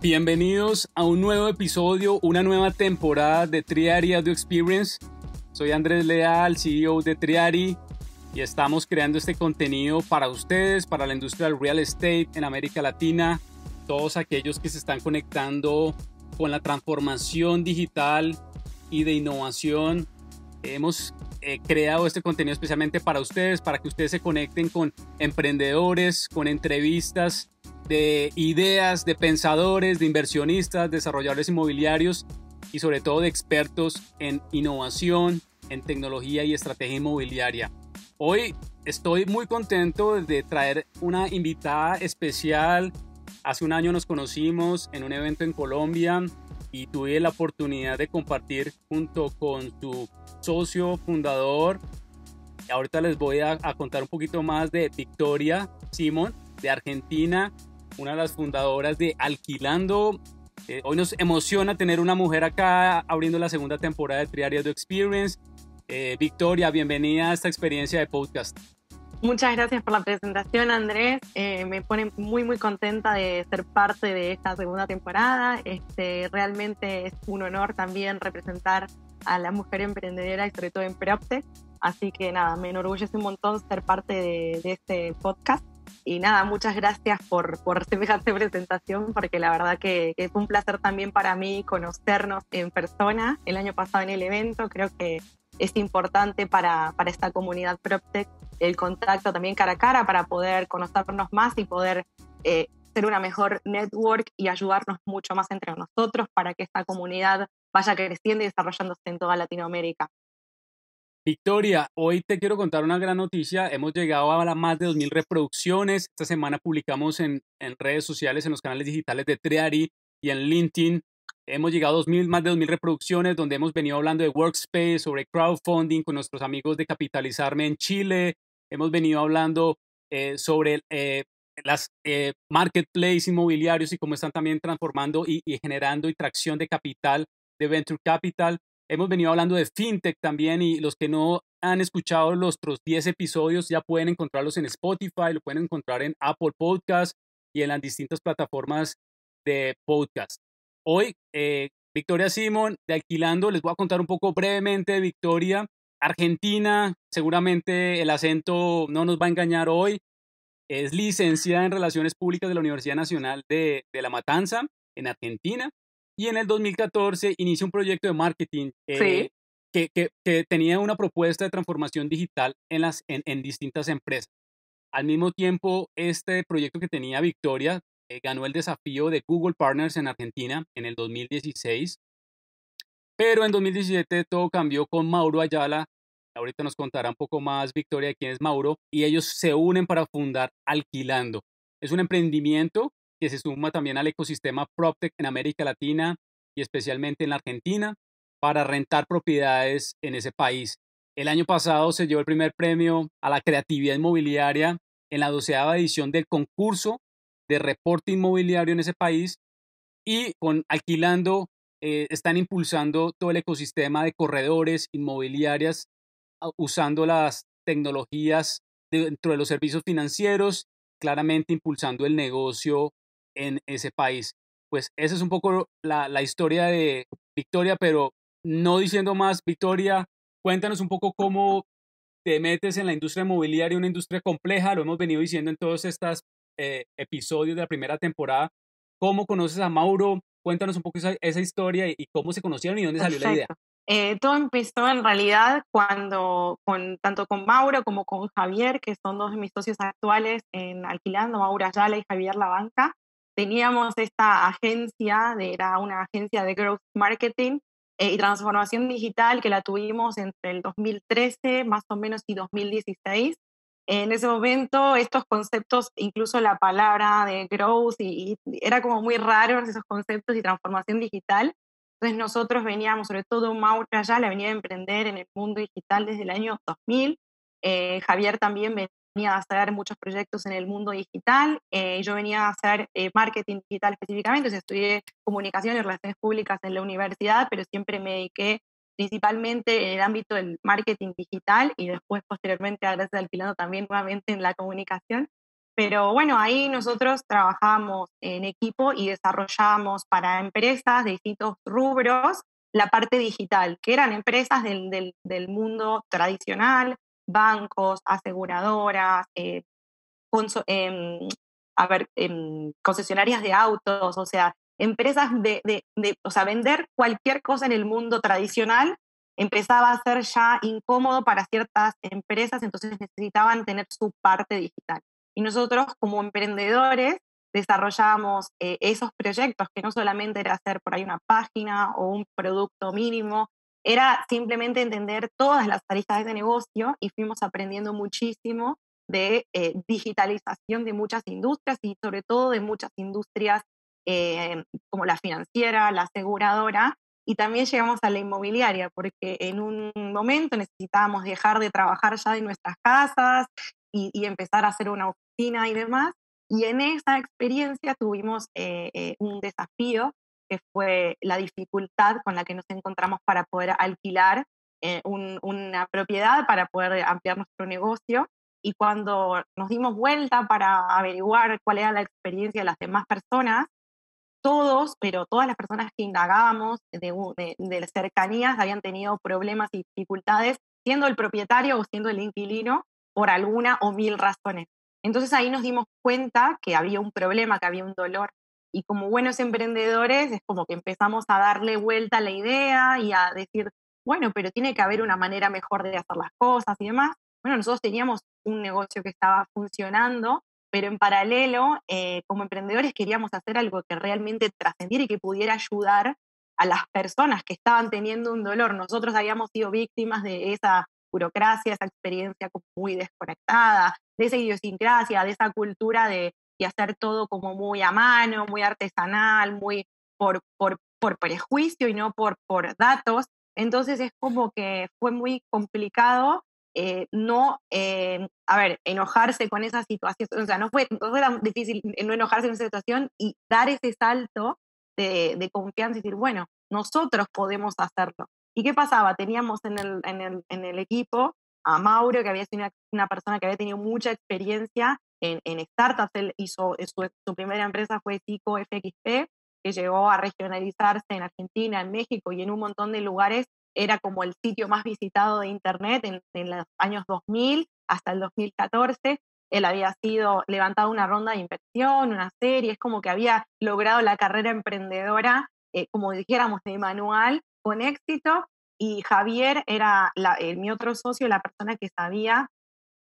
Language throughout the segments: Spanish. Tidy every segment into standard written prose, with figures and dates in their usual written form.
Bienvenidos a un nuevo episodio, una nueva temporada de Triari Audio Experience. Soy Andrés Leal, CEO de Triari, y estamos creando este contenido para ustedes, para la industria del real estate en América Latina, todos aquellos que se están conectando con la transformación digital y de innovación. Hemos creado este contenido especialmente para ustedes, para que ustedes se conecten con emprendedores, con entrevistas de ideas, de pensadores, de inversionistas, desarrolladores inmobiliarios y sobre todo de expertos en innovación, en tecnología y estrategia inmobiliaria. Hoy estoy muy contento de traer una invitada especial. Hace un año nos conocimos en un evento en Colombia y tuve la oportunidad de compartir junto con su socio fundador. Ahorita les voy a contar un poquito más de Victoria Simón, de Argentina, una de las fundadoras de Alquilando. Hoy nos emociona tener una mujer acá abriendo la segunda temporada de Triari Audio Experience. Victoria, bienvenida a esta experiencia de podcast. Muchas gracias por la presentación, Andrés. Me pone muy contenta de ser parte de esta segunda temporada. Realmente es un honor también representar a la mujer emprendedora y sobre todo en PropTech. Así que nada, me enorgullece un montón ser parte de este podcast. Y nada, muchas gracias por semejante presentación, porque la verdad que es un placer también para mí conocernos en persona. El año pasado en el evento, creo que es importante para esta comunidad PropTech el contacto también cara a cara para poder conocernos más y poder ser una mejor network y ayudarnos mucho más entre nosotros para que esta comunidad vaya creciendo y desarrollándose en toda Latinoamérica. Victoria, hoy te quiero contar una gran noticia. Hemos llegado a más de 2.000 reproducciones. Esta semana publicamos en redes sociales, en los canales digitales de Triari y en LinkedIn. Hemos llegado a más de 2.000 reproducciones, donde hemos venido hablando de Workspace, sobre crowdfunding con nuestros amigos de Capitalizarme en Chile. Hemos venido hablando sobre las marketplaces inmobiliarios y cómo están también transformando y generando y tracción de capital, de venture capital. Hemos venido hablando de fintech también, y los que no han escuchado los otros 10 episodios ya pueden encontrarlos en Spotify, lo pueden encontrar en Apple Podcast y en las distintas plataformas de podcast. Hoy, Victoria Simón de Alquilando, les voy a contar un poco brevemente de Victoria. Argentina, seguramente el acento no nos va a engañar hoy. Es licenciada en Relaciones Públicas de la Universidad Nacional de La Matanza, en Argentina. Y en el 2014 inicia un proyecto de marketing Sí. que tenía una propuesta de transformación digital en distintas empresas. Al mismo tiempo, este proyecto que tenía Victoria ganó el desafío de Google Partners en Argentina en el 2016. Pero en 2017 todo cambió con Mauro Ayala. Ahorita nos contará un poco más Victoria de quién es Mauro. Y ellos se unen para fundar Alquilando. Es un emprendimiento que se suma también al ecosistema PropTech en América Latina y especialmente en la Argentina para rentar propiedades en ese país. El año pasado se llevó el primer premio a la creatividad inmobiliaria en la 12ª edición del concurso de reporte inmobiliario en ese país, y con Alquilando están impulsando todo el ecosistema de corredores inmobiliarias usando las tecnologías dentro de los servicios financieros, claramente impulsando el negocio en ese país. Pues esa es un poco la historia de Victoria, pero no diciendo más, Victoria, cuéntanos un poco cómo te metes en la industria inmobiliaria, una industria compleja. Lo hemos venido diciendo en todos estos episodios de la primera temporada. ¿Cómo conoces a Mauro? Cuéntanos un poco esa historia y cómo se conocieron y dónde salió la idea. Perfecto. Todo empezó en realidad cuando, tanto con Mauro como con Javier, que son dos de mis socios actuales en Alquilando, Mauro Ayala y Javier Labanca, teníamos esta agencia, era una agencia de growth marketing y transformación digital que la tuvimos entre el 2013 más o menos y 2016. En ese momento estos conceptos, incluso la palabra de growth, y era como muy raro esos conceptos y transformación digital. Entonces nosotros veníamos, sobre todo Mauro Ayala, venía a emprender en el mundo digital desde el año 2000. Javier también venía a hacer muchos proyectos en el mundo digital. Yo venía a hacer marketing digital específicamente, o sea, estudié comunicación y relaciones públicas en la universidad, pero siempre me dediqué principalmente en el ámbito del marketing digital y después posteriormente a Gracias Alquilando también nuevamente en la comunicación. Pero bueno, ahí nosotros trabajamos en equipo y desarrollamos para empresas de distintos rubros la parte digital, que eran empresas del mundo tradicional, bancos, aseguradoras, conso- em, concesionarias de autos, o sea, empresas o sea, vender cualquier cosa en el mundo tradicional empezaba a ser ya incómodo para ciertas empresas, entonces necesitaban tener su parte digital. Y nosotros como emprendedores desarrollábamos esos proyectos, que no solamente era hacer por ahí una página o un producto mínimo, era simplemente entender todas las aristas de negocio y fuimos aprendiendo muchísimo de digitalización de muchas industrias y sobre todo de muchas industrias como la financiera, la aseguradora, y también llegamos a la inmobiliaria, porque en un momento necesitábamos dejar de trabajar ya de nuestras casas y empezar a hacer una oficina y demás, y en esa experiencia tuvimos un desafío que fue la dificultad con la que nos encontramos para poder alquilar una propiedad, para poder ampliar nuestro negocio. Y cuando nos dimos vuelta para averiguar cuál era la experiencia de las demás personas, todos, pero todas las personas que indagábamos de las cercanías habían tenido problemas y dificultades siendo el propietario o siendo el inquilino por alguna o mil razones. Entonces ahí nos dimos cuenta que había un problema, que había un dolor. Y como buenos emprendedores es como que empezamos a darle vuelta a la idea y a decir, bueno, pero tiene que haber una manera mejor de hacer las cosas y demás. Bueno, nosotros teníamos un negocio que estaba funcionando, pero en paralelo, como emprendedores queríamos hacer algo que realmente trascendiera y que pudiera ayudar a las personas que estaban teniendo un dolor. Nosotros habíamos sido víctimas de esa burocracia, esa experiencia como muy desconectada, de esa idiosincrasia, de esa cultura de hacer todo como muy a mano, muy artesanal, muy por prejuicio y no por datos. Entonces es como que fue muy complicado no, a ver, enojarse con esa situación, o sea, no fue tan difícil no enojarse en esa situación y dar ese salto de confianza y decir, bueno, nosotros podemos hacerlo. ¿Y qué pasaba? Teníamos en el equipo a Mauro, que había sido una persona que había tenido mucha experiencia en startups. Él hizo, su primera empresa fue Tico FXP, que llegó a regionalizarse en Argentina, en México y en un montón de lugares. Era como el sitio más visitado de Internet en los años 2000 hasta el 2014. Él había sido levantado una ronda de inversión, una serie, es como que había logrado la carrera emprendedora, como dijéramos, de manual, con éxito. Y Javier era mi otro socio, la persona que sabía,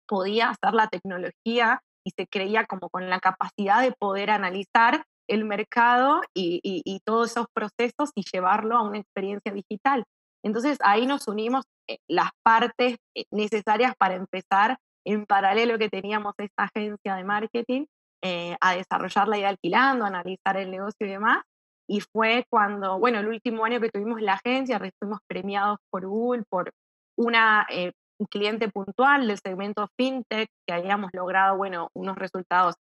podía hacer la tecnología y se creía como con la capacidad de poder analizar el mercado y todos esos procesos y llevarlo a una experiencia digital. Entonces ahí nos unimos las partes necesarias para empezar en paralelo que teníamos esta agencia de marketing a desarrollar la idea alquilando, analizar el negocio y demás. Y fue cuando, bueno, el último año que tuvimos la agencia, fuimos premiados por Google por una un cliente puntual del segmento fintech, que habíamos logrado, bueno, unos resultados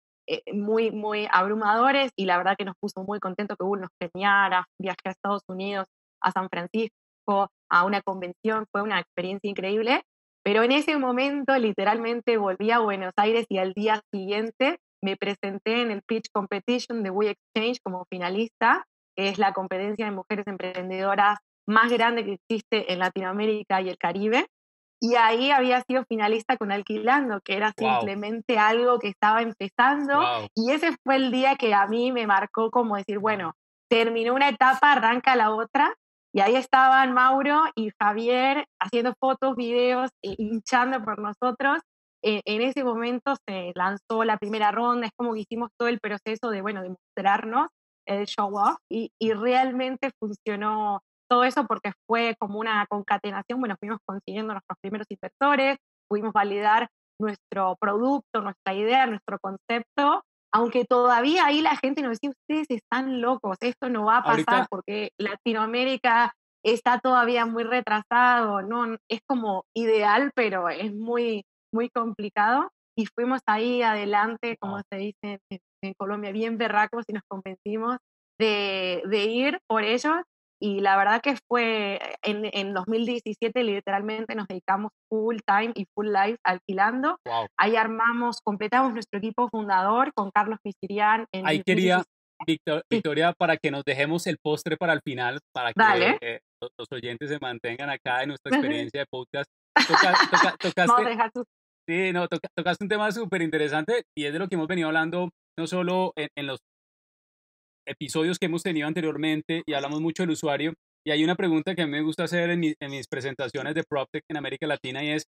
muy, muy abrumadores y la verdad que nos puso muy contentos que Google nos premiara. Viajé a Estados Unidos, a San Francisco, a una convención, fue una experiencia increíble, pero en ese momento literalmente volví a Buenos Aires y al día siguiente me presenté en el Pitch Competition de We Exchange como finalista, que es la competencia de mujeres emprendedoras más grande que existe en Latinoamérica y el Caribe. Y ahí había sido finalista con Alquilando, que era Wow, simplemente algo que estaba empezando. wow. Y ese fue el día que a mí me marcó como decir, bueno, terminó una etapa, arranca la otra. Y ahí estaban Mauro y Javier haciendo fotos, videos, hinchando por nosotros. En ese momento se lanzó la primera ronda, es como que hicimos todo el proceso de, bueno, de mostrarnos el show off y realmente funcionó todo eso porque fue como una concatenación, bueno, fuimos consiguiendo nuestros primeros inversores, pudimos validar nuestro producto, nuestra idea, nuestro concepto, aunque todavía ahí la gente nos decía, ustedes están locos, esto no va a pasar Ahorita, porque Latinoamérica está todavía muy retrasado, no es como ideal, pero es muy, muy complicado. Y fuimos ahí adelante, como wow. se dice en Colombia, bien berracos y nos convencimos de ir por ellos y la verdad que fue en 2017 literalmente nos dedicamos full time y full life alquilando. Wow. Ahí completamos nuestro equipo fundador con Carlos Pisirian en Ahí 2017. quería, Victoria, para que nos dejemos el postre para el final, para que Dale. los oyentes se mantengan acá en nuestra Vamos experiencia de podcast. a Tocaste, dejar tu... sí, no, tocaste un tema súper interesante y es de lo que hemos venido hablando no solo en los episodios que hemos tenido anteriormente y hablamos mucho del usuario. Y hay una pregunta que a mí me gusta hacer en mis presentaciones de PropTech en América Latina y es,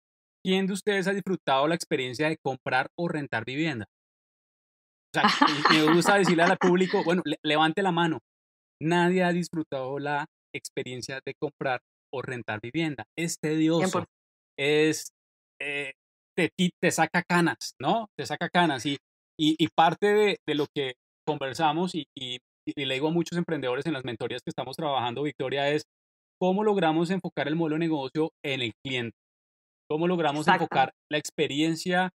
¿quién de ustedes ha disfrutado la experiencia de comprar o rentar vivienda? O sea, y me gusta decirle al público, bueno, levante la mano. Nadie ha disfrutado la experiencia de comprar o rentar vivienda. Es tedioso, 100%. es, eh, te saca canas, ¿no? Te saca canas y parte de lo que conversamos y le digo a muchos emprendedores en las mentorías que estamos trabajando, Victoria, es cómo logramos enfocar el modelo de negocio en el cliente, cómo logramos Exacto. enfocar la experiencia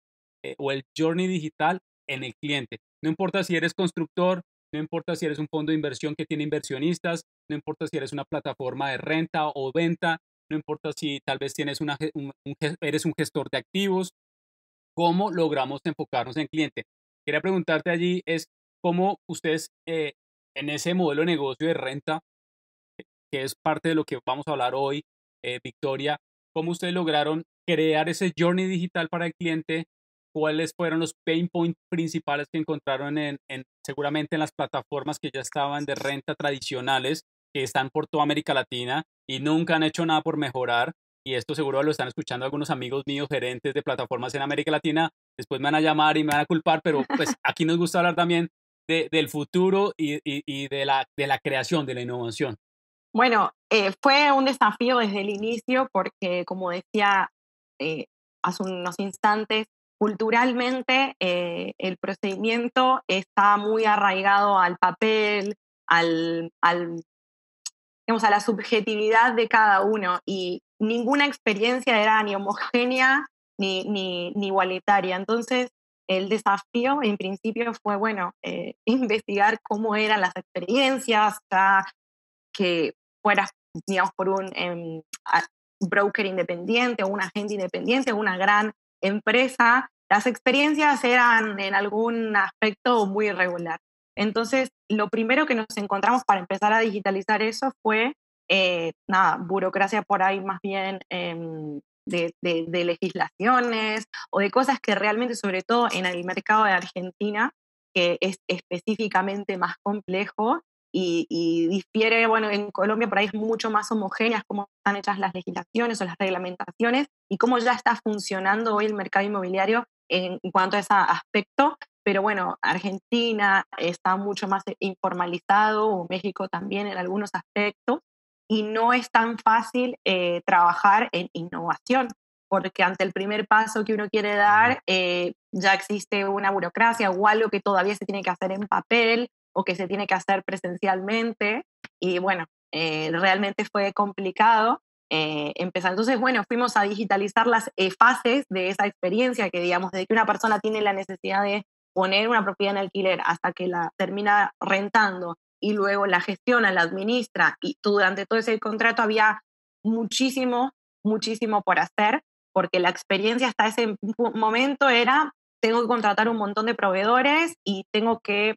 o el journey digital en el cliente. No importa si eres constructor, no importa si eres un fondo de inversión que tiene inversionistas, no importa si eres una plataforma de renta o venta, no importa si tal vez tienes eres un gestor de activos, ¿cómo logramos enfocarnos en el cliente? Quería preguntarte allí es cómo ustedes en ese modelo de negocio de renta, que es parte de lo que vamos a hablar hoy, Victoria, cómo ustedes lograron crear ese journey digital para el cliente, cuáles fueron los pain points principales que encontraron seguramente en las plataformas que ya estaban de renta tradicionales, que están por toda América Latina y nunca han hecho nada por mejorar. Y esto seguro lo están escuchando algunos amigos míos, gerentes de plataformas en América Latina. Después me van a llamar y me van a culpar, pero pues aquí nos gusta hablar también del futuro y de la creación, de la innovación. Bueno, fue un desafío desde el inicio porque, como decía hace unos instantes, culturalmente el procedimiento está muy arraigado al papel, digamos, a la subjetividad de cada uno y ninguna experiencia era ni homogénea ni igualitaria. Entonces, el desafío en principio fue, bueno, investigar cómo eran las experiencias, ya que fueras, digamos, por un broker independiente o un agente independiente o una gran empresa, las experiencias eran en algún aspecto muy irregular. Entonces, lo primero que nos encontramos para empezar a digitalizar eso fue, nada, burocracia por ahí más bien de legislaciones o de cosas que realmente, sobre todo en el mercado de Argentina, que es específicamente más complejo, y difiere, bueno, en Colombia por ahí es mucho más homogéneas cómo están hechas las legislaciones o las reglamentaciones y cómo ya está funcionando hoy el mercado inmobiliario en cuanto a ese aspecto. Pero bueno, Argentina está mucho más informalizado, o México también en algunos aspectos, y no es tan fácil trabajar en innovación, porque ante el primer paso que uno quiere dar ya existe una burocracia o algo que todavía se tiene que hacer en papel o que se tiene que hacer presencialmente. Y bueno, realmente fue complicado empezar. Entonces, bueno, fuimos a digitalizar las fases de esa experiencia, que digamos, desde que una persona tiene la necesidad de poner una propiedad en alquiler hasta que la termina rentando y luego la gestiona, la administra, y durante todo ese contrato había muchísimo, muchísimo por hacer, porque la experiencia hasta ese momento era, tengo que contratar un montón de proveedores y tengo que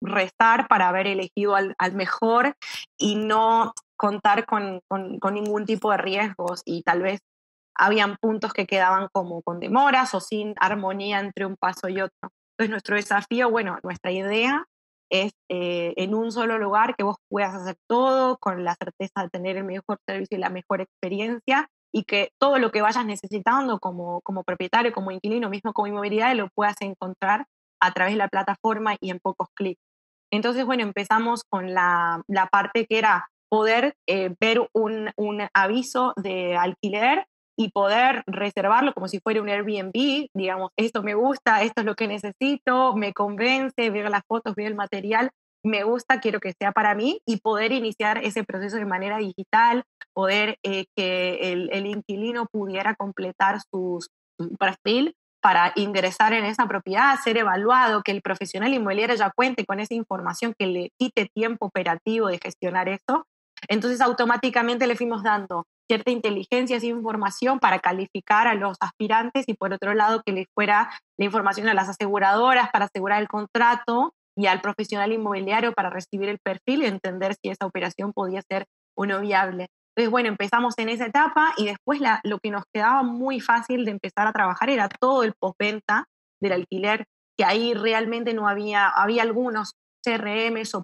restar para haber elegido al mejor y no contar con ningún tipo de riesgos, y tal vez habían puntos que quedaban como con demoras o sin armonía entre un paso y otro. Entonces nuestro desafío, bueno, nuestra idea es en un solo lugar que vos puedas hacer todo con la certeza de tener el mejor servicio y la mejor experiencia, y que todo lo que vayas necesitando como propietario, como inquilino, mismo como inmobiliario, lo puedas encontrar a través de la plataforma y en pocos clics. Entonces, bueno, empezamos con la parte que era poder ver un aviso de alquiler y poder reservarlo como si fuera un Airbnb, digamos, esto me gusta, esto es lo que necesito, me convence, veo las fotos, veo el material, me gusta, quiero que sea para mí, y poder iniciar ese proceso de manera digital, poder que el inquilino pudiera completar su perfil para ingresar en esa propiedad, ser evaluado, que el profesional inmobiliario ya cuente con esa información que le quite tiempo operativo de gestionar eso, Entonces automáticamente le fuimos dando cierta inteligencia, esa información para calificar a los aspirantes y por otro lado que les fuera la información a las aseguradoras para asegurar el contrato y al profesional inmobiliario para recibir el perfil y entender si esa operación podía ser o no viable. Entonces, bueno, empezamos en esa etapa y después lo que nos quedaba muy fácil de empezar a trabajar era todo el postventa del alquiler, que ahí realmente no había algunos CRMs o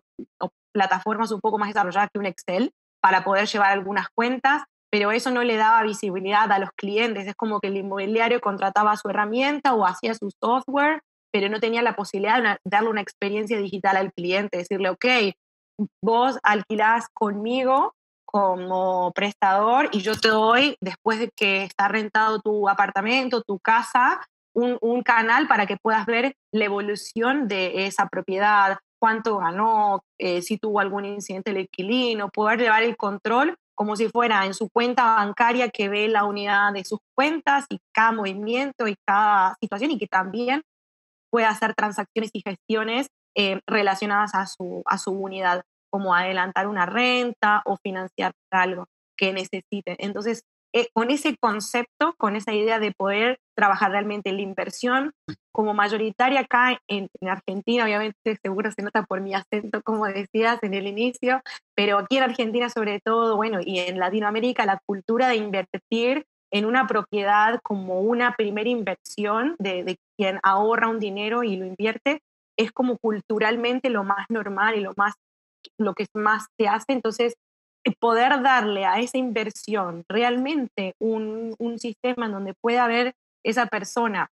plataformas un poco más desarrolladas que un Excel para poder llevar algunas cuentas, pero eso no le daba visibilidad a los clientes. Es como que el inmobiliario contrataba su herramienta o hacía su software, pero no tenía la posibilidad de darle una experiencia digital al cliente, decirle, ok, vos alquilás conmigo como prestador y yo te doy, después de que está rentado tu apartamento, tu casa, un canal para que puedas ver la evolución de esa propiedad, cuánto ganó, si tuvo algún incidente el inquilino, poder llevar el control como si fuera en su cuenta bancaria que ve la unidad de sus cuentas y cada movimiento y cada situación y que también puede hacer transacciones y gestiones relacionadas a su unidad, como adelantar una renta o financiar algo que necesite. Entonces, con ese concepto, con esa idea de poder trabajar realmente la inversión, como mayoritaria acá en Argentina, obviamente seguro se nota por mi acento, como decías en el inicio, pero aquí en Argentina sobre todo, bueno, y en Latinoamérica, la cultura de invertir en una propiedad como una primera inversión de quien ahorra un dinero y lo invierte, es como culturalmente lo más normal y lo que más se hace. Entonces, poder darle a esa inversión realmente un sistema en donde pueda ver esa persona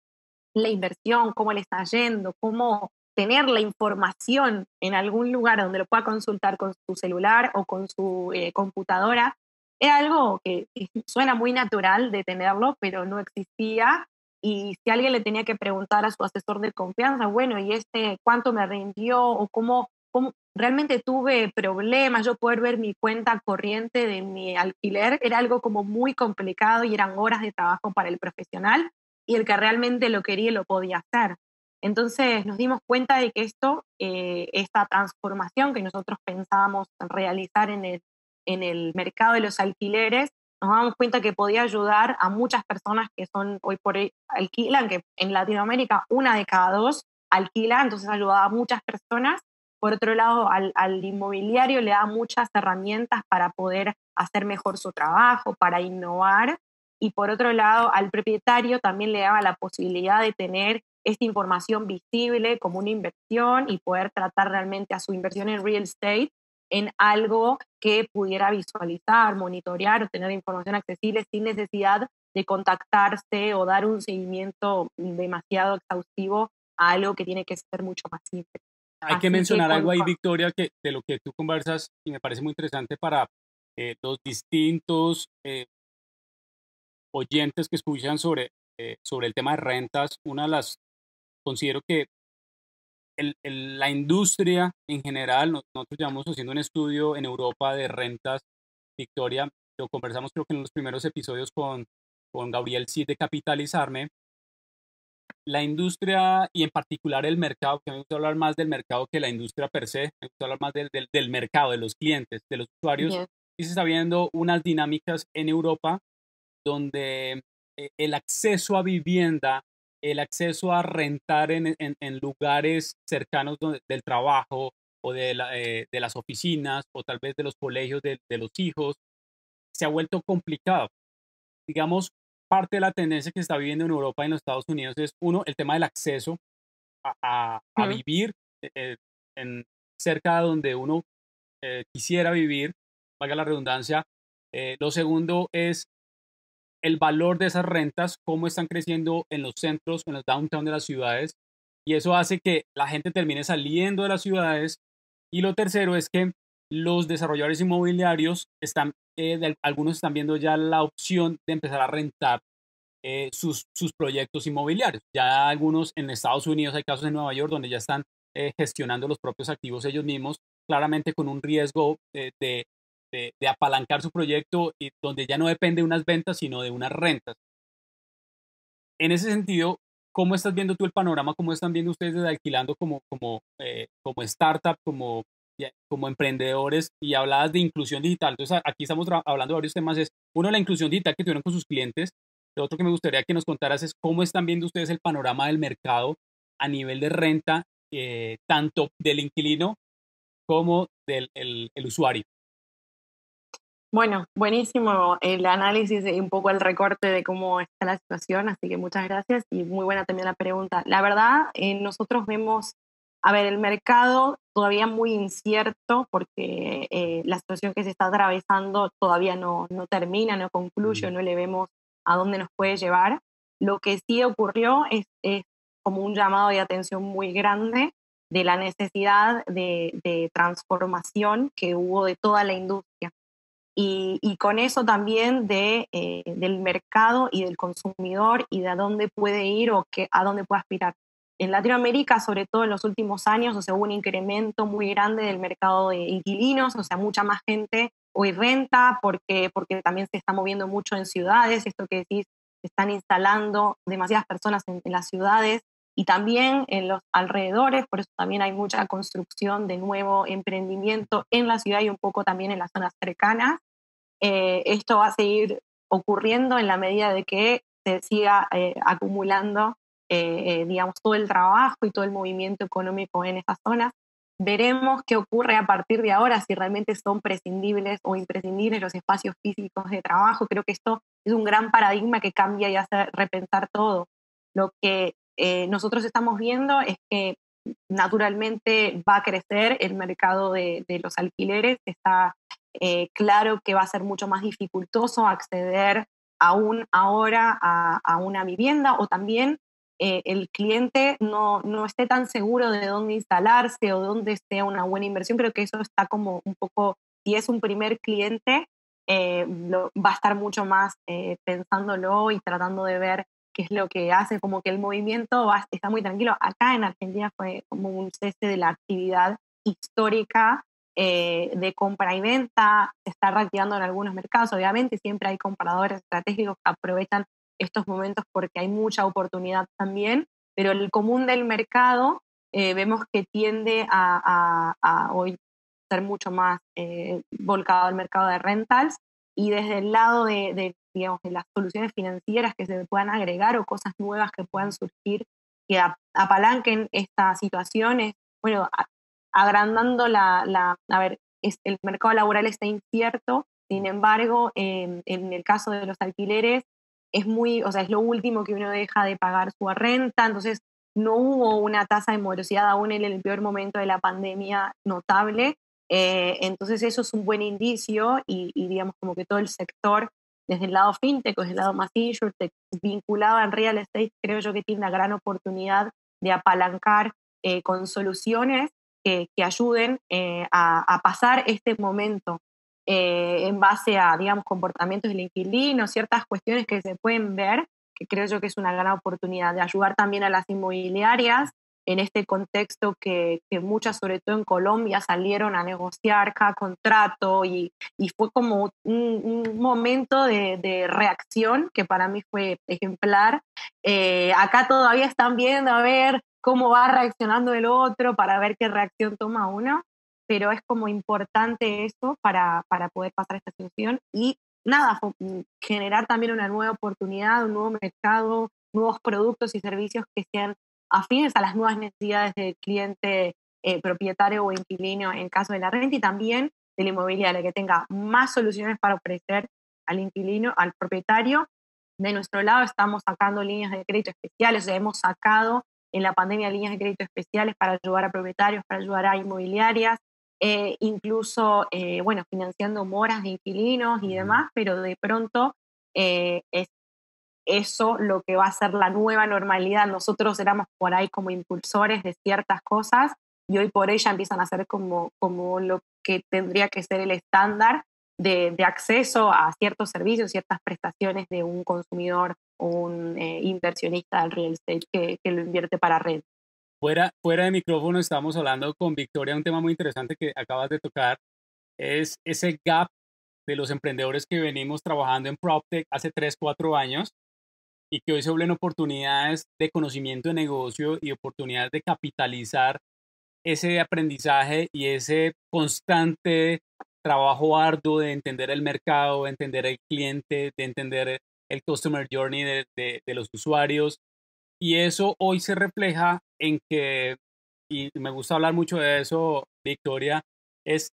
la inversión, cómo le está yendo, cómo tener la información en algún lugar donde lo pueda consultar con su celular o con su computadora, es algo que suena muy natural de tenerlo, pero no existía. Y si alguien le tenía que preguntar a su asesor de confianza, bueno, ¿y este cuánto me rindió? O cómo realmente tuve problemas, yo poder ver mi cuenta corriente de mi alquiler, era algo como muy complicado y eran horas de trabajo para el profesional y el que realmente lo quería lo podía hacer. Entonces nos dimos cuenta de que esta transformación que nosotros pensábamos realizar en el mercado de los alquileres, nos damos cuenta que podía ayudar a muchas personas que son hoy por hoy alquilan, que en Latinoamérica una de cada dos alquila, entonces ayudaba a muchas personas. Por otro lado, al inmobiliario le da muchas herramientas para poder hacer mejor su trabajo, para innovar y por otro lado al propietario también le daba la posibilidad de tener esta información visible como una inversión y poder tratar realmente a su inversión en real estate en algo que pudiera visualizar, monitorear o tener información accesible sin necesidad de contactarse o dar un seguimiento demasiado exhaustivo a algo que tiene que ser mucho más simple. Hay que Así que mencionar algo ahí, Victoria, que de lo que tú conversas y me parece muy interesante para los distintos oyentes que escuchan sobre el tema de rentas. Una de las, considero que la industria en general, nosotros llevamos haciendo un estudio en Europa de rentas, Victoria, lo conversamos creo que en los primeros episodios con Gabriel Cid de Capitalizarme. La industria y en particular el mercado, que me gusta hablar más del mercado que la industria per se, me gusta hablar más del mercado, de los clientes, de los usuarios, bien. y se está viendo unas dinámicas en Europa donde el acceso a vivienda, el acceso a rentar en lugares cercanos del trabajo o de las oficinas o tal vez de los colegios de los hijos, se ha vuelto complicado. Digamos, parte de la tendencia que se está viviendo en Europa y en los Estados Unidos es, uno, el tema del acceso a Mm. vivir eh, en, cerca de donde uno quisiera vivir, valga la redundancia. Lo segundo es el valor de esas rentas, cómo están creciendo en los centros, en los downtown de las ciudades, y eso hace que la gente termine saliendo de las ciudades. Y lo tercero es que los desarrolladores inmobiliarios algunos están viendo ya la opción de empezar a rentar sus proyectos inmobiliarios. Ya algunos en Estados Unidos, hay casos en Nueva York donde ya están gestionando los propios activos ellos mismos, claramente con un riesgo de apalancar su proyecto y donde ya no depende de unas ventas, sino de unas rentas. En ese sentido, ¿cómo estás viendo tú el panorama? ¿Cómo están viendo ustedes desde Alquilando como startup, como como emprendedores y hablabas de inclusión digital. Entonces, aquí estamos hablando de varios temas. Es uno, la inclusión digital que tuvieron con sus clientes. El otro que me gustaría que nos contaras es cómo están viendo ustedes el panorama del mercado a nivel de renta, tanto del inquilino como del el usuario. Bueno, buenísimo el análisis y un poco el recorte de cómo está la situación, así que muchas gracias y muy buena también la pregunta. La verdad, nosotros vemos, a ver, el mercado todavía muy incierto porque la situación que se está atravesando todavía no termina, no concluye, no le vemos a dónde nos puede llevar. Lo que sí ocurrió es como un llamado de atención muy grande de la necesidad de transformación que hubo de toda la industria y con eso también del mercado y del consumidor y de a dónde puede ir o a dónde puede aspirar. En Latinoamérica, sobre todo en los últimos años, o sea, hubo un incremento muy grande del mercado de inquilinos, o sea, mucha más gente hoy renta porque también se está moviendo mucho en ciudades, esto que decís, se están instalando demasiadas personas en las ciudades y también en los alrededores, por eso también hay mucha construcción de nuevo emprendimiento en la ciudad y un poco también en las zonas cercanas. Esto va a seguir ocurriendo en la medida de que se siga acumulando, digamos, todo el trabajo y todo el movimiento económico en esas zonas. Veremos qué ocurre a partir de ahora, si realmente son prescindibles o imprescindibles los espacios físicos de trabajo. Creo que esto es un gran paradigma que cambia y hace repensar todo. Lo que nosotros estamos viendo es que naturalmente va a crecer el mercado de los alquileres, está claro que va a ser mucho más dificultoso acceder aún ahora a una vivienda o también el cliente no esté tan seguro de dónde instalarse o dónde sea una buena inversión. Creo que eso está como un poco, si es un primer cliente, va a estar mucho más pensándolo y tratando de ver qué es lo que hace, como que el movimiento está muy tranquilo. Acá en Argentina fue como un cese de la actividad histórica de compra y venta, se está reactivando en algunos mercados, obviamente siempre hay compradores estratégicos que aprovechan estos momentos porque hay mucha oportunidad también, pero el común del mercado vemos que tiende a hoy ser mucho más volcado al mercado de rentals y desde el lado digamos, de las soluciones financieras que se puedan agregar o cosas nuevas que puedan surgir que apalanquen estas situaciones, bueno, agrandando a ver, el mercado laboral está incierto, sin embargo, en el caso de los alquileres, o sea, es lo último que uno deja de pagar su renta, entonces no hubo una tasa de morosidad aún en el peor momento de la pandemia notable, entonces eso es un buen indicio y digamos como que todo el sector, desde el lado fintech, desde el lado más insurtech, vinculado al real estate, creo yo que tiene una gran oportunidad de apalancar con soluciones que ayuden a pasar este momento en base a, digamos, comportamientos del inquilino, ciertas cuestiones que se pueden ver, que creo yo que es una gran oportunidad de ayudar también a las inmobiliarias en este contexto que muchas, sobre todo en Colombia, salieron a negociar cada contrato y fue como un momento de reacción que para mí fue ejemplar. Acá todavía están viendo a ver cómo va reaccionando el otro para ver qué reacción toma uno, pero es como importante eso para poder pasar esta situación y nada, generar también una nueva oportunidad, un nuevo mercado, nuevos productos y servicios que sean afines a las nuevas necesidades del cliente propietario o inquilino en caso de la renta y también de la inmobiliaria, que tenga más soluciones para ofrecer al inquilino, al propietario. De nuestro lado estamos sacando líneas de crédito especiales, o sea, hemos sacado en la pandemia líneas de crédito especiales para ayudar a propietarios, para ayudar a inmobiliarias, incluso, bueno, financiando moras de inquilinos y demás, pero de pronto es eso lo que va a ser la nueva normalidad. Nosotros éramos por ahí como impulsores de ciertas cosas y hoy por ella empiezan a ser como lo que tendría que ser el estándar de acceso a ciertos servicios, ciertas prestaciones de un consumidor o un inversionista del real estate que lo invierte para red. Fuera de micrófono estamos hablando con Victoria, un tema muy interesante que acabas de tocar, es ese gap de los emprendedores que venimos trabajando en PropTech hace 3 4 años y que hoy se vuelven oportunidades de conocimiento de negocio y oportunidades de capitalizar ese aprendizaje y ese constante trabajo arduo de entender el mercado, de entender el cliente, de entender el customer journey de los usuarios. Y eso hoy se refleja en que, y me gusta hablar mucho de eso, Victoria, es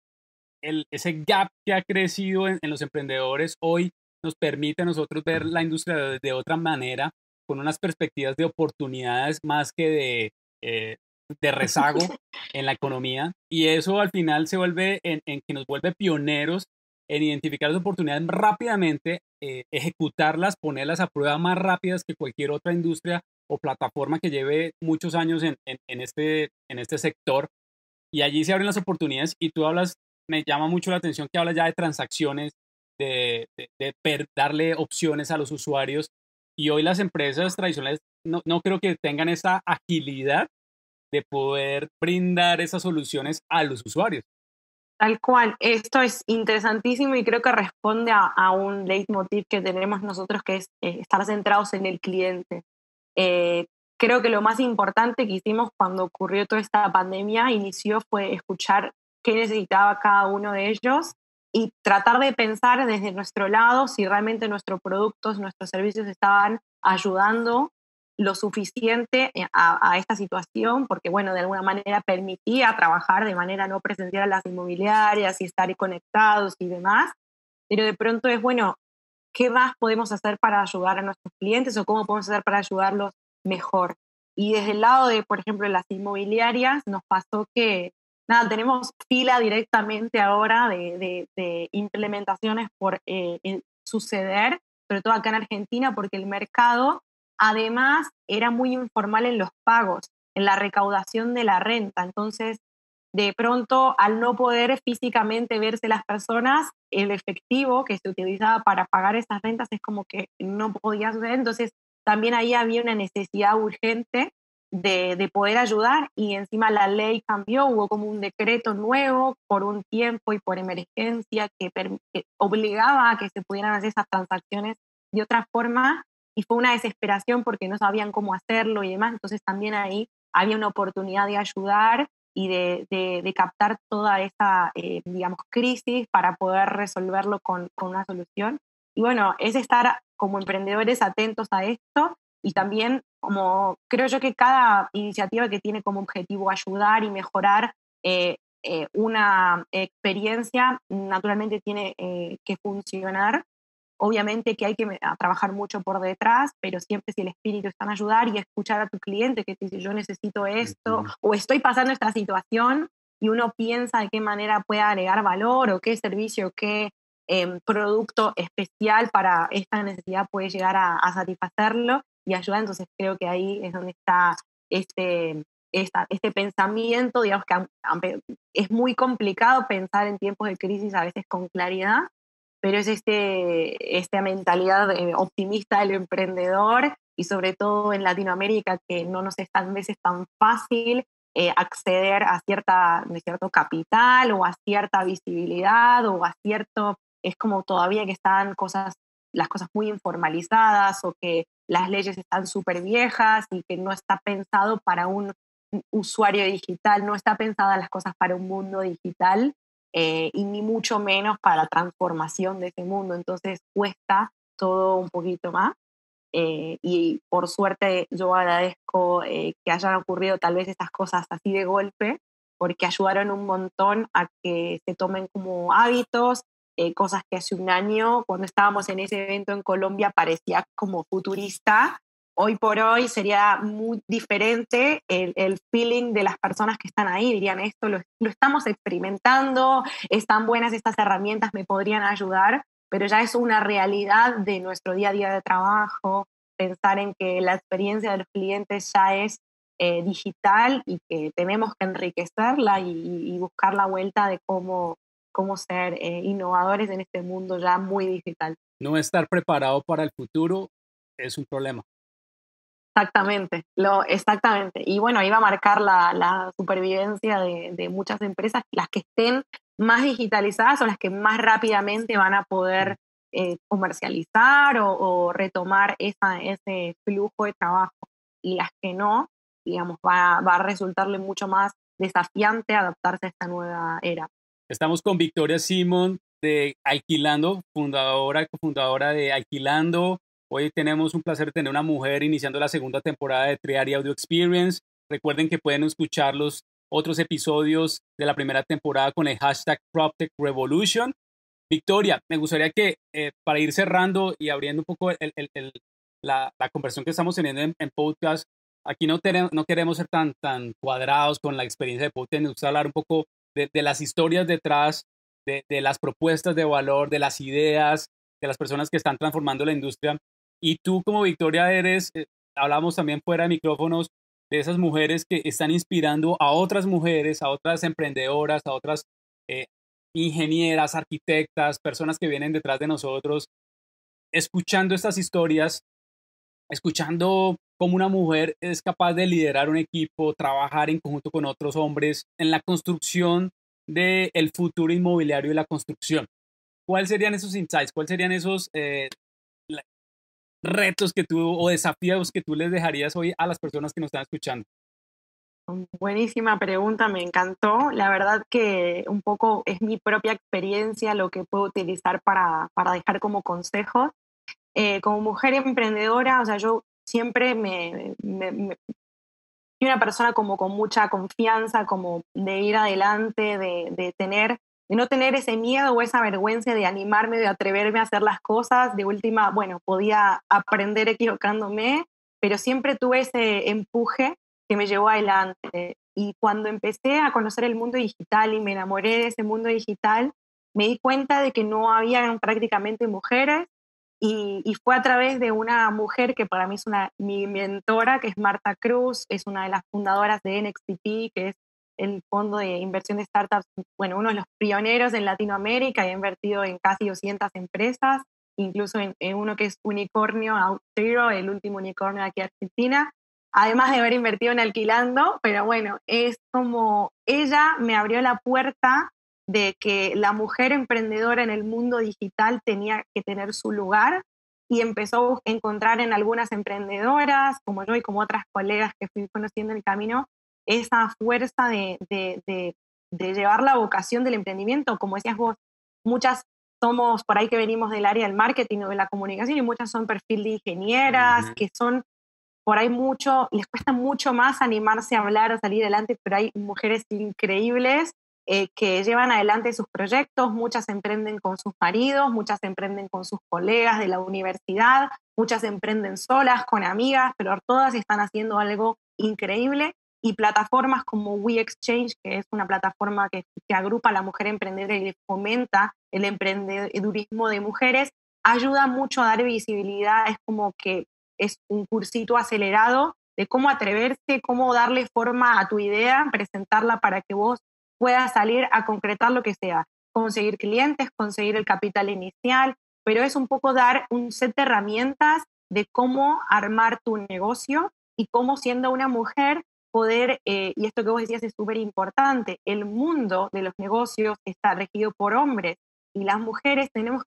ese gap que ha crecido en los emprendedores hoy nos permite a nosotros ver la industria de otra manera, con unas perspectivas de oportunidades más que de rezago en la economía. Y eso al final se vuelve en que nos vuelve pioneros en identificar las oportunidades rápidamente, ejecutarlas, ponerlas a prueba más rápidas que cualquier otra industria o plataforma que lleve muchos años en este sector. Y allí se abren las oportunidades y tú hablas, me llama mucho la atención que hablas ya de transacciones, darle opciones a los usuarios. Y hoy las empresas tradicionales no creo que tengan esa agilidad de poder brindar esas soluciones a los usuarios. Tal cual, esto es interesantísimo y creo que responde a un leitmotiv que tenemos nosotros, que es estar centrados en el cliente. Eh, Creo que lo más importante que hicimos cuando ocurrió toda esta pandemia inició fue escuchar qué necesitaba cada uno de ellos y tratar de pensar desde nuestro lado si realmente nuestros productos, nuestros servicios estaban ayudando lo suficiente a esta situación, porque bueno, de alguna manera permitía trabajar de manera no presencial a las inmobiliarias y estar conectados y demás, pero de pronto es bueno, ¿qué más podemos hacer para ayudar a nuestros clientes o cómo podemos hacer para ayudarlos mejor? Y desde el lado de, por ejemplo, las inmobiliarias, nos pasó que, nada, tenemos fila directamente ahora de implementaciones por suceder, sobre todo acá en Argentina, porque el mercado además era muy informal en los pagos, en la recaudación de la renta. Entonces, de pronto, al no poder físicamente verse las personas, el efectivo que se utilizaba para pagar esas rentas es como que no podía suceder. Entonces, también ahí había una necesidad urgente de poder ayudar y encima la ley cambió, hubo como un decreto nuevo por un tiempo y por emergencia que obligaba a que se pudieran hacer esas transacciones de otra forma y fue una desesperación porque no sabían cómo hacerlo y demás. Entonces, también ahí había una oportunidad de ayudar y de captar toda esa, digamos, crisis para poder resolverlo con una solución. Y bueno, es estar como emprendedores atentos a esto y también como creo yo que cada iniciativa que tiene como objetivo ayudar y mejorar una experiencia naturalmente tiene que funcionar. Obviamente que hay que trabajar mucho por detrás, pero siempre si el espíritu está en ayudar y escuchar a tu cliente que te dice yo necesito esto o estoy pasando esta situación y uno piensa de qué manera puede agregar valor o qué servicio, qué producto especial para esta necesidad puede llegar a satisfacerlo y ayudar. Entonces creo que ahí es donde está este pensamiento, digamos que es muy complicado pensar en tiempos de crisis a veces con claridad, pero es esta mentalidad optimista del emprendedor y sobre todo en Latinoamérica que no nos es tan veces tan fácil acceder a cierto capital o a cierta visibilidad o a cierto, es como todavía que están las cosas muy informalizadas o que las leyes están súper viejas y que no está pensado para un usuario digital, no está pensada las cosas para un mundo digital y ni mucho menos para la transformación de ese mundo. Entonces cuesta todo un poquito más. Y por suerte yo agradezco que hayan ocurrido tal vez estas cosas así de golpe, porque ayudaron un montón a que se tomen como hábitos, cosas que hace un año, cuando estábamos en ese evento en Colombia, parecía como futurista. Hoy por hoy sería muy diferente el feeling de las personas que están ahí, dirían esto lo estamos experimentando, están buenas estas herramientas, me podrían ayudar, pero ya es una realidad de nuestro día a día de trabajo, pensar en que la experiencia de los clientes ya es digital y que tenemos que enriquecerla y buscar la vuelta de cómo ser innovadores en este mundo ya muy digital. No estar preparado para el futuro es un problema. Exactamente, exactamente. Y bueno, iba a marcar la supervivencia de muchas empresas, las que estén más digitalizadas o las que más rápidamente van a poder comercializar o retomar ese flujo de trabajo. Y las que no, digamos, va a resultarle mucho más desafiante adaptarse a esta nueva era. Estamos con Victoria Simon de Alquilando, cofundadora de Alquilando. Hoy tenemos un placer de tener una mujer iniciando la segunda temporada de Triari Audio Experience. Recuerden que pueden escuchar los otros episodios de la primera temporada con el hashtag PropTechRevolution. Victoria, me gustaría que para ir cerrando y abriendo un poco la conversación que estamos teniendo en podcast, aquí no queremos ser tan cuadrados con la experiencia de podcast, nos gusta hablar un poco de las historias detrás, de las propuestas de valor, de las ideas, de las personas que están transformando la industria. Y tú como Victoria eres, hablamos también fuera de micrófonos, de esas mujeres que están inspirando a otras mujeres, a otras emprendedoras, a otras eh, ingenieras, arquitectas, personas que vienen detrás de nosotros, escuchando estas historias, escuchando cómo una mujer es capaz de liderar un equipo, trabajar en conjunto con otros hombres en la construcción del futuro inmobiliario y la construcción. ¿Cuáles serían esos insights? ¿Cuáles serían esos retos que tú o desafíos que tú les dejarías hoy a las personas que nos están escuchando? Buenísima pregunta, me encantó. La verdad que un poco es mi propia experiencia lo que puedo utilizar para dejar como consejo. Como mujer emprendedora, o sea, yo siempre soy una persona como con mucha confianza, como de ir adelante, de no tener ese miedo o esa vergüenza de animarme, de atreverme a hacer las cosas. De última, bueno, podía aprender equivocándome, pero siempre tuve ese empuje que me llevó adelante. Y cuando empecé a conocer el mundo digital y me enamoré de ese mundo digital, me di cuenta de que no había prácticamente mujeres y fue a través de una mujer que para mí es mi mentora, que es Marta Cruz, es una de las fundadoras de NXTP, que es el fondo de inversión de startups, bueno, uno de los pioneros en Latinoamérica, y ha invertido en casi 200 empresas, incluso en uno que es Unicornio OutZero, el último unicornio aquí en Argentina, además de haber invertido en Alquilando, pero bueno, es como ella me abrió la puerta de que la mujer emprendedora en el mundo digital tenía que tener su lugar y empezó a encontrar en algunas emprendedoras, como yo y como otras colegas que fui conociendo en el camino, esa fuerza de llevar la vocación del emprendimiento. Como decías vos, muchas somos por ahí que venimos del área del marketing o de la comunicación y muchas son perfil de ingenieras, que son por ahí les cuesta mucho más animarse a hablar o salir adelante, pero hay mujeres increíbles que llevan adelante sus proyectos, muchas emprenden con sus maridos, muchas emprenden con sus colegas de la universidad, muchas emprenden solas, con amigas, pero todas están haciendo algo increíble. Y plataformas como WeExchange, que es una plataforma que agrupa a la mujer emprendedora y fomenta el emprendedurismo de mujeres, ayuda mucho a dar visibilidad. Es como que es un cursito acelerado de cómo atreverse, cómo darle forma a tu idea, presentarla para que vos puedas salir a concretar lo que sea, conseguir clientes, conseguir el capital inicial, pero es un poco dar un set de herramientas de cómo armar tu negocio y cómo siendo una mujer poder, y esto que vos decías es súper importante, el mundo de los negocios está regido por hombres y las mujeres tenemos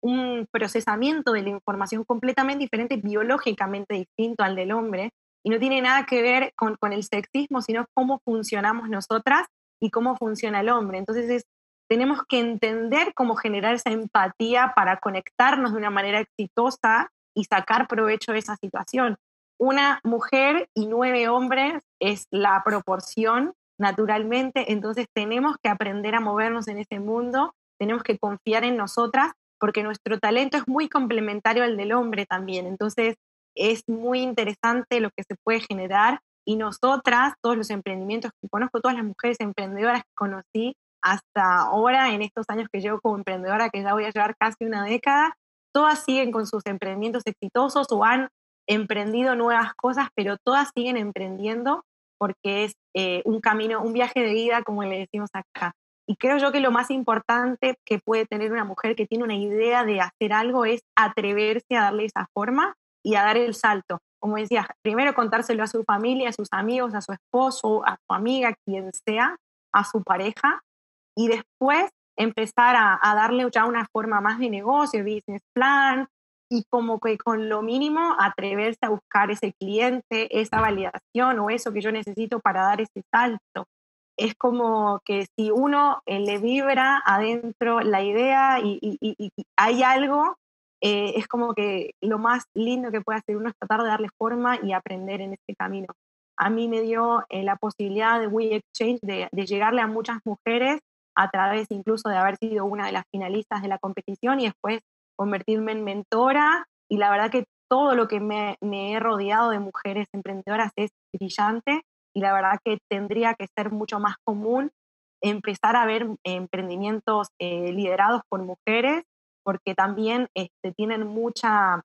un procesamiento de la información completamente diferente, biológicamente distinto al del hombre, y no tiene nada que ver con el sexismo, sino cómo funcionamos nosotras y cómo funciona el hombre. Entonces tenemos que entender cómo generar esa empatía para conectarnos de una manera exitosa y sacar provecho de esa situación. Una mujer y 9 hombres es la proporción naturalmente, entonces tenemos que aprender a movernos en ese mundo, tenemos que confiar en nosotras porque nuestro talento es muy complementario al del hombre también. Entonces, es muy interesante lo que se puede generar y nosotras, todos los emprendimientos que conozco, todas las mujeres emprendedoras que conocí hasta ahora, en estos años que llevo como emprendedora, que ya voy a llevar casi una década, todas siguen con sus emprendimientos exitosos o han emprendido nuevas cosas, pero todas siguen emprendiendo porque es un camino, un viaje de vida, como le decimos acá. Y creo yo que lo más importante que puede tener una mujer que tiene una idea de hacer algo es atreverse a darle esa forma y a dar el salto. Como decías, primero contárselo a su familia, a sus amigos, a su esposo, a su amiga, quien sea, a su pareja, y después empezar a darle ya una forma más de negocio, business plan, y como que con lo mínimo atreverse a buscar ese cliente, esa validación o eso que yo necesito para dar ese salto. es como que si uno le vibra adentro la idea y hay algo, es como que lo más lindo que puede hacer uno es tratar de darle forma y aprender en este camino. A mí me dio la posibilidad de We Exchange de llegarle a muchas mujeres a través incluso de haber sido una de las finalistas de la competición y después convertirme en mentora, y la verdad que todo lo que me he rodeado de mujeres emprendedoras es brillante, y la verdad que tendría que ser mucho más común empezar a ver emprendimientos liderados por mujeres, porque también tienen mucha,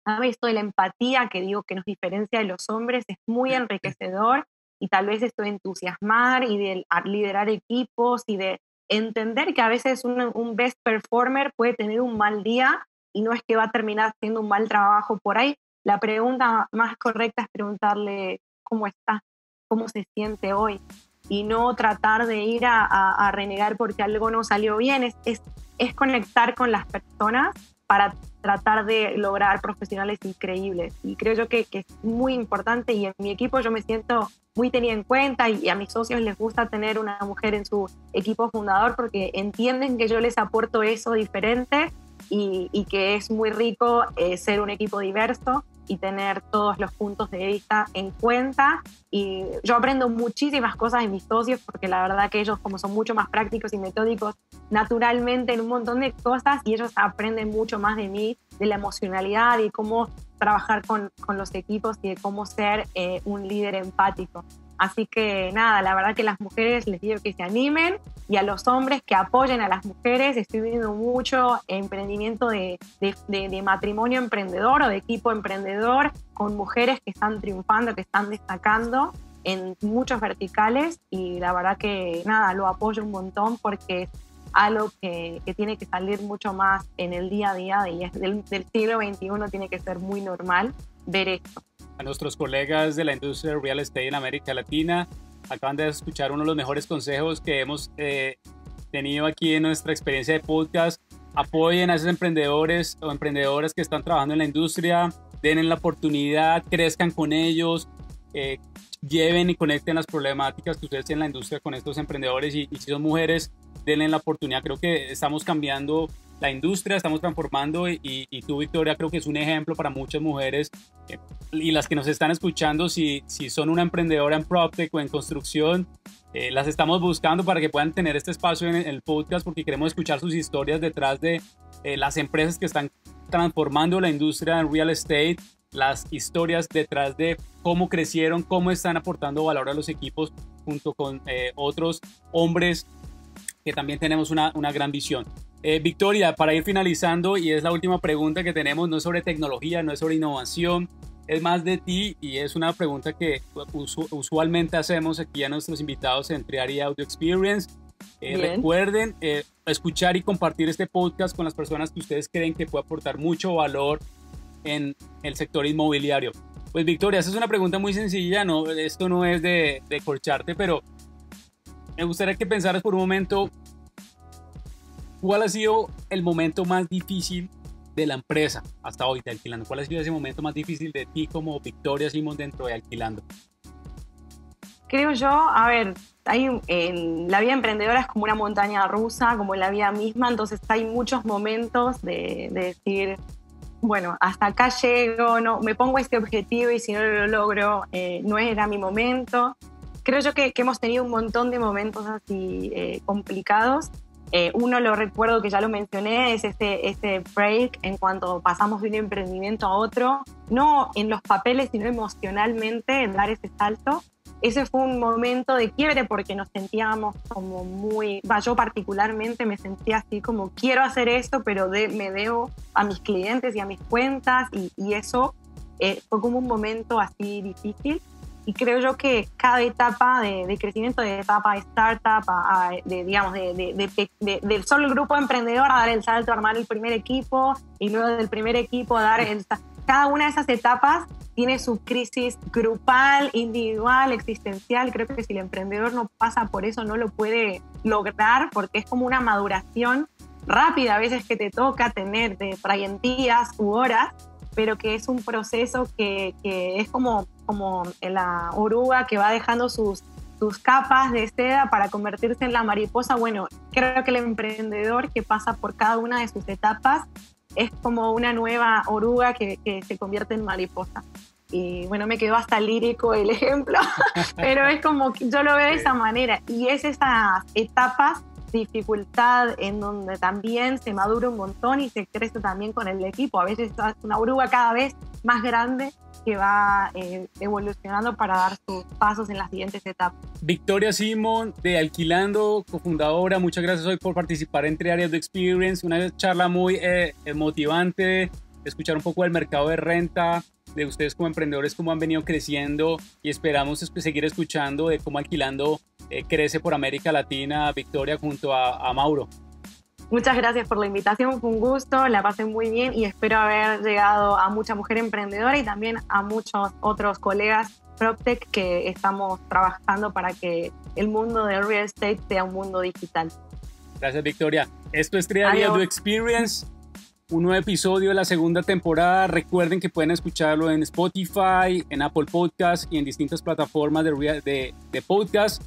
¿sabes? Esto de la empatía que digo que nos diferencia de los hombres es muy enriquecedor, y tal vez esto de entusiasmar y de liderar equipos y de entender que a veces un best performer puede tener un mal día y no es que va a terminar haciendo un mal trabajo por ahí. La pregunta más correcta es preguntarle cómo está, cómo se siente hoy, y no tratar de ir a renegar porque algo no salió bien. Es conectar con las personas para tratar de lograr profesionales increíbles. Y creo yo que es muy importante, y en mi equipo yo me siento muy tenida en cuenta, y a mis socios les gusta tener una mujer en su equipo fundador porque entienden que yo les aporto eso diferente, y que es muy rico ser un equipo diverso y tener todos los puntos de vista en cuenta. Y yo aprendo muchísimas cosas de mis socios porque la verdad que ellos, como son mucho más prácticos y metódicos naturalmente en un montón de cosas, y ellos aprenden mucho más de mí, de la emocionalidad y cómo trabajar con los equipos y de cómo ser un líder empático. Así que nada, la verdad que las mujeres les digo que se animen, y a los hombres que apoyen a las mujeres. Estoy viendo mucho emprendimiento de matrimonio emprendedor o de equipo emprendedor con mujeres que están triunfando, que están destacando en muchos verticales, y la verdad que nada, lo apoyo un montón porque es algo que tiene que salir mucho más en el día a día, y es del siglo XXI tiene que ser muy normal ver esto. A nuestros colegas de la industria del real estate en América Latina, acaban de escuchar uno de los mejores consejos que hemos tenido aquí en nuestra experiencia de podcast. Apoyen a esos emprendedores o emprendedoras que están trabajando en la industria, denle la oportunidad, crezcan con ellos, lleven y conecten las problemáticas que ustedes tienen en la industria con estos emprendedores, y si son mujeres, denle la oportunidad. Creo que estamos cambiando la industria, estamos transformando, y tú, Victoria, creo que es un ejemplo para muchas mujeres, y las que nos están escuchando, si son una emprendedora en PropTech o en construcción, las estamos buscando para que puedan tener este espacio en el podcast, porque queremos escuchar sus historias detrás de las empresas que están transformando la industria en real estate, las historias detrás de cómo crecieron, cómo están aportando valor a los equipos junto con otros hombres que también tenemos una gran visión. Victoria, para ir finalizando, y es la última pregunta que tenemos, no es sobre tecnología, no es sobre innovación, es más de ti, y es una pregunta que usualmente hacemos aquí a nuestros invitados en Triari Audio Experience. Recuerden escuchar y compartir este podcast con las personas que ustedes creen que puede aportar mucho valor en el sector inmobiliario. Pues Victoria, esa es una pregunta muy sencilla, no, esto no es de corcharte, pero me gustaría que pensaras por un momento, ¿cuál ha sido el momento más difícil de la empresa hasta hoy de Alquilando? ¿Cuál ha sido ese momento más difícil de ti como Victoria Simón dentro de Alquilando? Creo yo, a ver, la vida emprendedora es como una montaña rusa, como la vida misma, entonces hay muchos momentos de decir, bueno, hasta acá llego, no, me pongo este objetivo y si no lo logro, no era mi momento. Creo yo que hemos tenido un montón de momentos así complicados. Uno lo recuerdo que ya lo mencioné, es ese break en cuanto pasamos de un emprendimiento a otro, no en los papeles, sino emocionalmente, en dar ese salto. Ese fue un momento de quiebre porque nos sentíamos como muy, yo particularmente me sentía así como quiero hacer esto, pero me debo a mis clientes y a mis cuentas, y eso fue como un momento así difícil. Y creo yo que cada etapa de crecimiento, de etapa de startup, del solo grupo emprendedor a dar el salto, a armar el primer equipo, y luego del primer equipo a dar cada una de esas etapas tiene su crisis grupal, individual, existencial. Creo que si el emprendedor no pasa por eso no lo puede lograr, porque es como una maduración rápida a veces que te toca tener de días u horas, pero que es un proceso que es como la oruga que va dejando sus sus capas de seda para convertirse en la mariposa. Bueno, creo que el emprendedor que pasa por cada una de sus etapas es como una nueva oruga que se convierte en mariposa. Y bueno, me quedó hasta lírico el ejemplo, pero es como que yo lo veo de esa manera. Y es esas etapas, dificultad, en donde también se madura un montón y se crece también con el equipo. A veces es una oruga cada vez más grande que va evolucionando para dar sus pasos en las siguientes etapas. Victoria Simon, de Alquilando, cofundadora, muchas gracias hoy por participar en 3 Areas de Experience, una charla muy motivante, escuchar un poco del mercado de renta, de ustedes como emprendedores, cómo han venido creciendo, y esperamos seguir escuchando de cómo Alquilando crece por América Latina. Victoria, junto a Mauro. Muchas gracias por la invitación, fue un gusto, la pasé muy bien y espero haber llegado a mucha mujer emprendedora y también a muchos otros colegas PropTech que estamos trabajando para que el mundo del real estate sea un mundo digital. Gracias, Victoria. Esto es 3 Areas de Experience, un nuevo episodio de la segunda temporada. Recuerden que pueden escucharlo en Spotify, en Apple Podcasts y en distintas plataformas de podcast.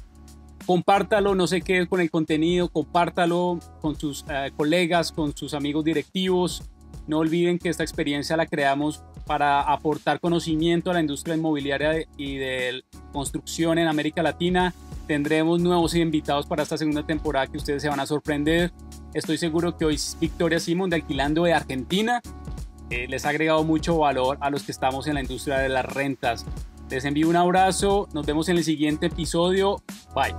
Compártalo, no se quede con el contenido, compártalo con sus colegas, con sus amigos directivos. No olviden que esta experiencia la creamos para aportar conocimiento a la industria inmobiliaria y de construcción en América Latina. Tendremos nuevos invitados para esta segunda temporada que ustedes se van a sorprender. Estoy seguro que hoy Victoria Simon, de Alquilando de Argentina, les ha agregado mucho valor a los que estamos en la industria de las rentas. Les envío un abrazo, nos vemos en el siguiente episodio. Bye.